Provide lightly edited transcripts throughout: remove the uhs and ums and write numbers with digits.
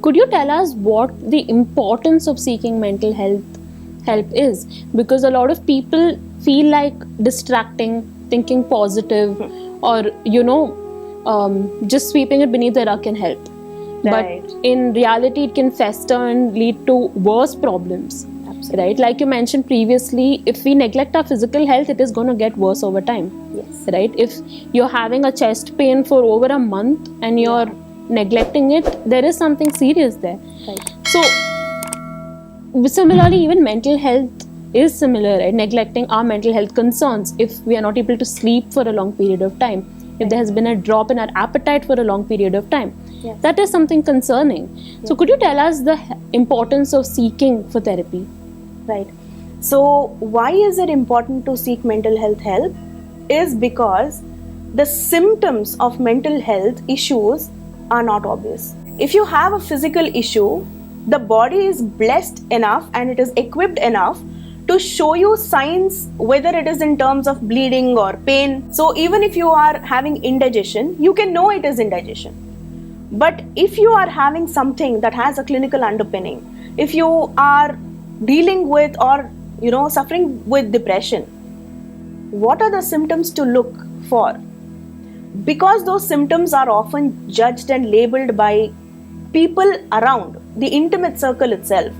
Could you tell us what the importance of seeking mental health help is? Because a lot of people feel like distracting, thinking positive, or just sweeping it beneath the rug can help. Right. But in reality, it can fester and lead to worse problems. Absolutely. Right? Like you mentioned previously, if we neglect our physical health, it is going to get worse over time. Yes. Right? If you're having a chest pain for over a month and you're neglecting it, there is something serious there. Right. So similarly, even mental health is similar, right? Neglecting our mental health concerns. If we are not able to sleep for a long period of time, if there has been a drop in our appetite for a long period of time, that is something concerning. So could you tell us the importance of seeking for therapy? Right. So why is it important to seek mental health help? Is because the symptoms of mental health issues are not obvious. If you have a physical issue, the body is blessed enough and it is equipped enough to show you signs, whether it is in terms of bleeding or pain. So even if you are having indigestion, you can know it is indigestion. But if you are having something that has a clinical underpinning, if you are dealing with or suffering with depression, what are the symptoms to look for? Because those symptoms are often judged and labeled by people around the intimate circle itself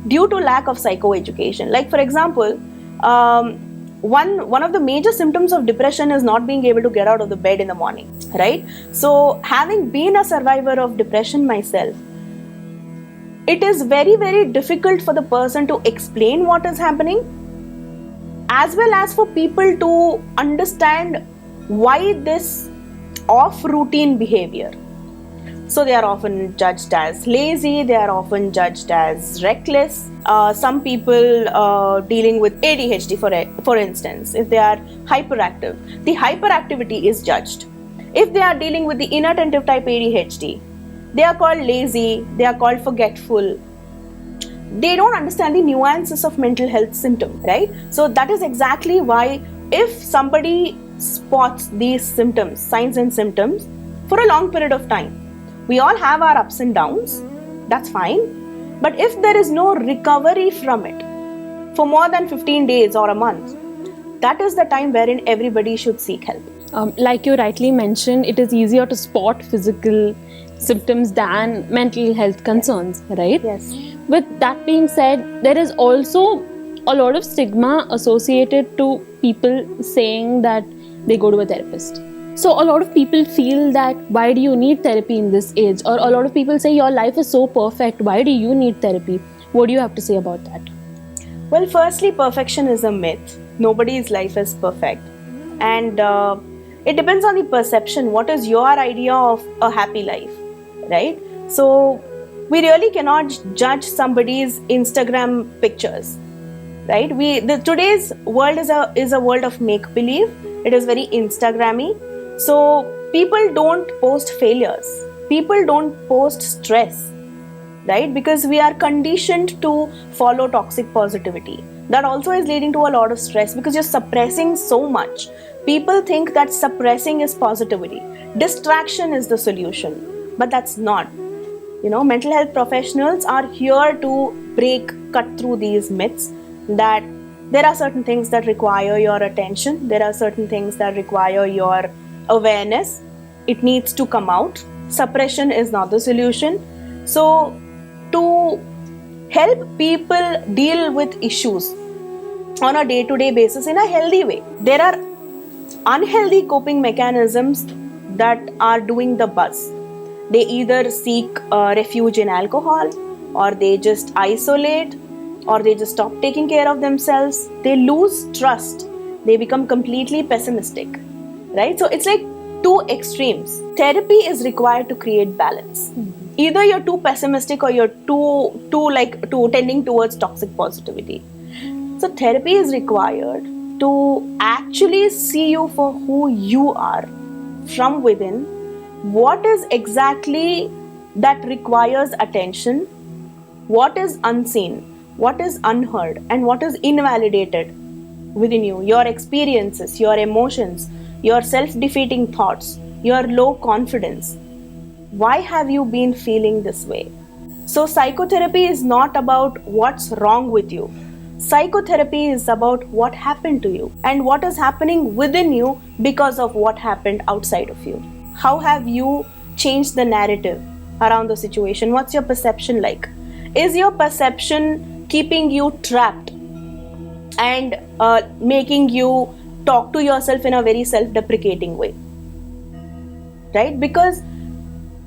due to lack of psychoeducation. Like for example, one of the major symptoms of depression is not being able to get out of the bed in the morning, right? So having been a survivor of depression myself, it is very, very difficult for the person to explain what is happening, as well as for people to understand why this off-routine behavior. So they are often judged as lazy, they are often judged as reckless. Some people dealing with ADHD, for instance, if they are hyperactive, the hyperactivity is judged. If they are dealing with the inattentive type ADHD, they are called lazy, they are called forgetful. They don't understand the nuances of mental health symptoms, right? So that is exactly why if somebody spots these symptoms, signs and symptoms, for a long period of time, we all have our ups and downs, that's fine. But if there is no recovery from it for more than 15 days or a month, that is the time wherein everybody should seek help. Like you rightly mentioned, it is easier to spot physical symptoms than mental health concerns, right? Yes. With that being said, there is also a lot of stigma associated to people saying that they go to a therapist. So a lot of people feel that why do you need therapy in this age? Or a lot of people say your life is so perfect, why do you need therapy? What do you have to say about that? Well, firstly, perfection is a myth. Nobody's life is perfect. And it depends on the perception. What is your idea of a happy life, right? So we really cannot judge somebody's Instagram pictures, right? Today's world is a world of make-believe. It is very Instagrammy. So people don't post failures. People don't post stress, right? Because we are conditioned to follow toxic positivity. That also is leading to a lot of stress because you're suppressing so much. People think that suppressing is positivity. Distraction is the solution, but that's not. Mental health professionals are here to cut through these myths that there are certain things that require your attention. There are certain things that require your awareness. It needs to come out. Suppression is not the solution. So to help people deal with issues on a day-to-day basis in a healthy way, there are unhealthy coping mechanisms that are doing the buzz. They either seek refuge in alcohol, or they just isolate, or they just stop taking care of themselves. They lose trust. They become completely pessimistic, right? So it's like two extremes. Therapy is required to create balance. Mm-hmm. Either you're too pessimistic or you're too tending towards toxic positivity. So therapy is required to actually see you for who you are from within. What is exactly that requires attention? What is unseen? What is unheard? And what is invalidated within you? Your experiences, your emotions, your self-defeating thoughts, your low confidence. Why have you been feeling this way? So psychotherapy is not about what's wrong with you. Psychotherapy is about what happened to you and what is happening within you because of what happened outside of you. How have you changed the narrative around the situation? What's your perception like? Is your perception keeping you trapped and making you talk to yourself in a very self-deprecating way? Right? Because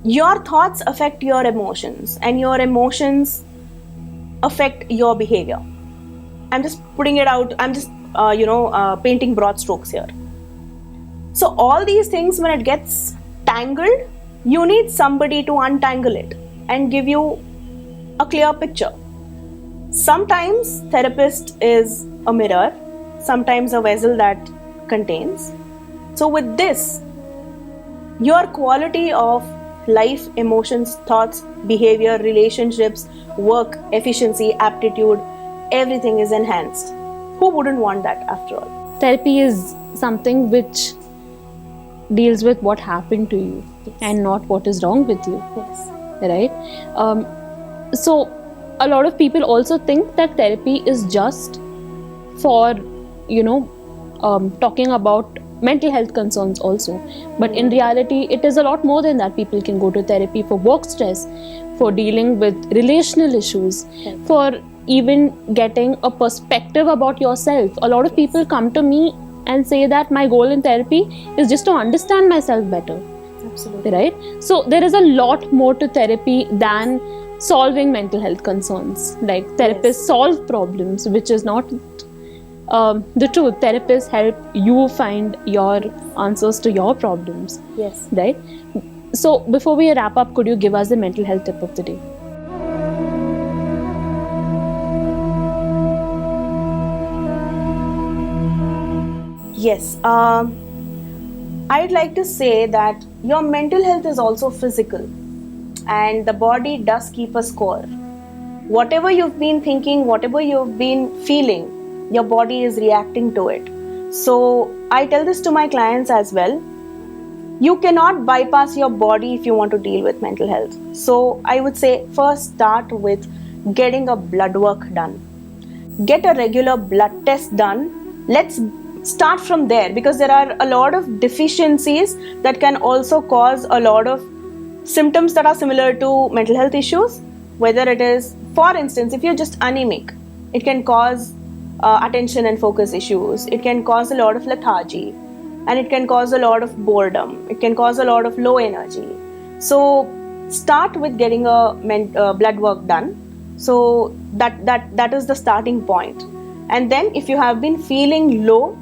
your thoughts affect your emotions and your emotions affect your behavior. I'm just putting it out, I'm just painting broad strokes here. So all these things, when it gets tangled, you need somebody to untangle it and give you a clear picture. Sometimes therapist is a mirror, sometimes a vessel that contains. So with this, your quality of life, emotions, thoughts, behavior, relationships, work, efficiency, aptitude, everything is enhanced. Who wouldn't want that after all? Therapy is something which deals with what happened to you and not what is wrong with you. Yes. Right? So a lot of people also think that therapy is just for, talking about mental health concerns also. But in reality, it is a lot more than that. People can go to therapy for work stress, for dealing with relational issues, for even getting a perspective about yourself. A lot of people come to me and say that my goal in therapy is just to understand myself better. Absolutely. Right? So there is a lot more to therapy than solving mental health concerns. Like therapists solve problems, which is not the truth. Therapists help you find your answers to your problems. Yes. Right? So before we wrap up, could you give us the mental health tip of the day? Yes. I'd like to say that your mental health is also physical, and the body does keep a score. Whatever you've been thinking, whatever you've been feeling, your body is reacting to it. So I tell this to my clients as well. You cannot bypass your body if you want to deal with mental health. So I would say first start with getting a blood work done. Get a regular blood test done. Let's start from there, because there are a lot of deficiencies that can also cause a lot of symptoms that are similar to mental health issues. Whether it is, for instance, if you're just anemic, it can cause attention and focus issues. It can cause a lot of lethargy, and it can cause a lot of boredom. It can cause a lot of low energy. So start with getting a blood work done. So that is the starting point. And then if you have been feeling low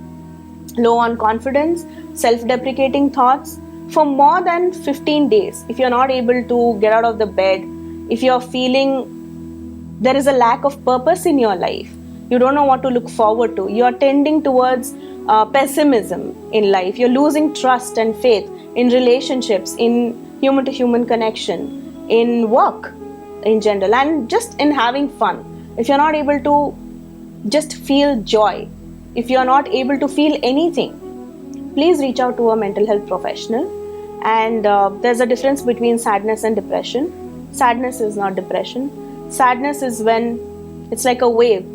on confidence, self-deprecating thoughts for more than 15 days, if you're not able to get out of the bed, if you're feeling there is a lack of purpose in your life, you don't know what to look forward to, you're tending towards pessimism in life, you're losing trust and faith in relationships, in human-to-human connection, in work in general, and just in having fun, if you're not able to just feel joy, if you're not able to feel anything, please reach out to a mental health professional. And there's a difference between sadness and depression. Sadness is not depression. Sadness is when it's like a wave.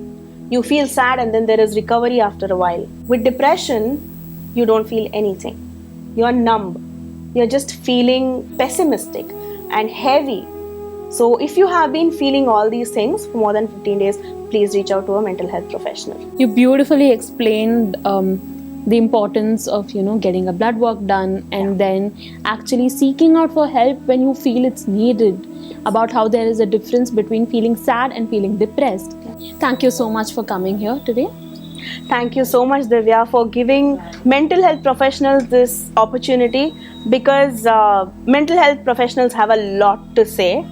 You feel sad and then there is recovery after a while. With depression, you don't feel anything. You're numb. You're just feeling pessimistic and heavy. So if you have been feeling all these things for more than 15 days, please reach out to a mental health professional. You beautifully explained the importance of getting a blood work done, and then actually seeking out for help when you feel it's needed, about how there is a difference between feeling sad and feeling depressed. Thank you so much for coming here today. Thank you so much, Divya, for giving mental health professionals this opportunity, because mental health professionals have a lot to say.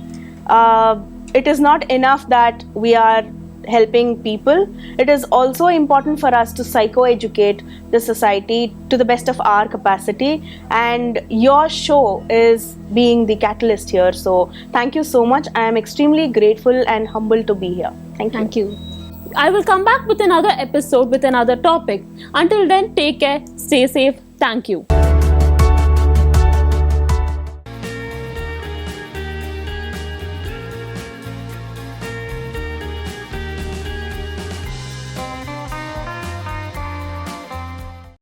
It is not enough that we are helping people. It is also important for us to psycho-educate the society to the best of our capacity, and your show is being the catalyst here. So thank you so much. I am extremely grateful and humbled to be here. Thank you. I will come back with another episode with another topic. Until then, take care, stay safe. Thank you.